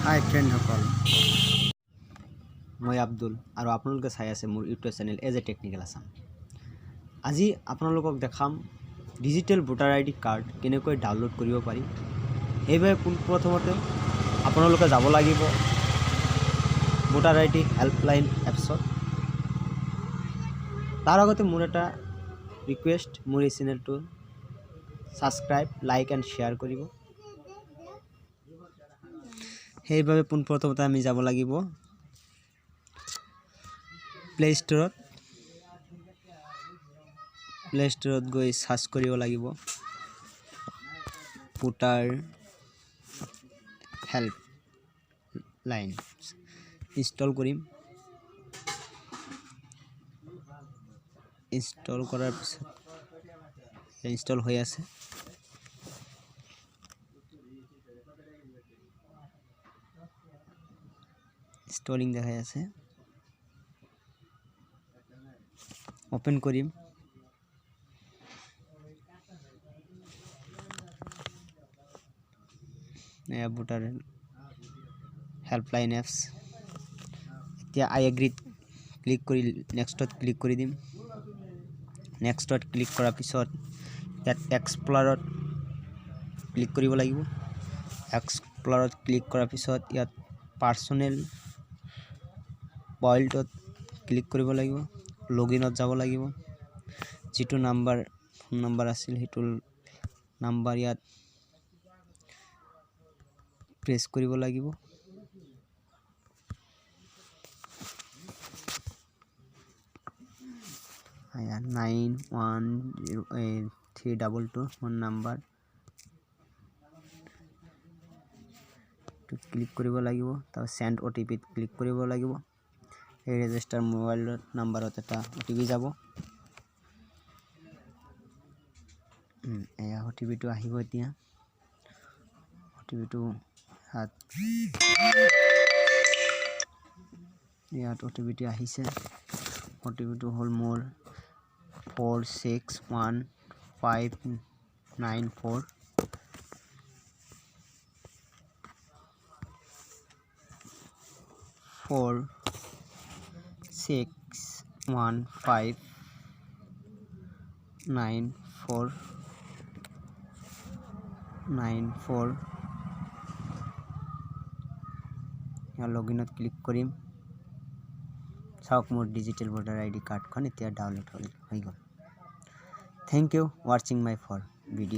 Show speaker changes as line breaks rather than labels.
হাই ফ্ৰেণ্ডসকল, মই আব্দুল আৰু আপোনালোকে চাই আছে মোৰ YouTube channel as a technical Assam. আজি আপোনালোকক দেখাম ডিজিটেল ভোটাৰ আইডি কাৰ্ড কেনেকৈ ডাউনলোড কৰিব পাৰি। সেইবাবে পোনপ্ৰথমতে আপোনালোকে যাব লাগিব ভোটাৰ আইডি হেল্পলাইন এপছত। তাৰ আগতে মোৰ এটা ৰিকুৱেষ্ট, মোৰ এই চেনেলটো ছাবস্ক্ৰাইব, লাইক এণ্ড শ্বেয়াৰ কৰিব। সেইবাবে পোনপ্ৰথমতে আমি যাব লাগিব প্লে ষ্টৰত গৈ সাৰ্চ কৰিব লাগিব ভোটাৰ হেল্পলাইন। ইনষ্টল কৰিম। ইনষ্টল কৰাৰ পিছত ইনষ্টল হৈ আছে। ইনষ্টলিং দেখাই আছে। ওপেন কৰিম। এয়া ভোটাৰ হেল্পলাইন এপছ। এতিয়া আই এগ্ৰিত ক্লিক কৰি নেক্সটত ক্লিক কৰি দিম। নেক্সটত ক্লিক কৰাৰ পিছত ইয়াত এক্সপ্লৰত ক্লিক কৰিব লাগিব। এক্সপ্লৰত ক্লিক কৰাৰ পিছত ইয়াত পাৰ্চনেল ৱাইল্ডত ক্লিক কৰিব লাগিব। লগইনত যাব লাগিব। যিটো ফোন নাম্বাৰ আছিল সেইটো নাম্বাৰ ইয়াত প্ৰেছ কৰিব লাগিব। ইয়াত 910322 ফোন নাম্বাৰ ক্লিক কৰিব লাগিব। তাৰপিছত চেণ্ড OTPত ক্লিক কৰিব লাগিব। এই ৰেজিষ্টাৰ মোবাইল নাম্বাৰত এটা OTP যাব। এয়া OTPটো আহিব। এতিয়া OTPটো ইয়াত OTPটো আহিছে। OTPটো হ'ল মোৰ 4615594। Four 6159494। লগইনত ক্লিক কৰিম। চাওক, মোৰ ডিজিটেল ভোটাৰ আইডি কাৰ্ডখন এতিয়া ডাউনলোড হৈ গ'ল। থেংক ইউ ৱাচিং মাই ভিডিঅ'।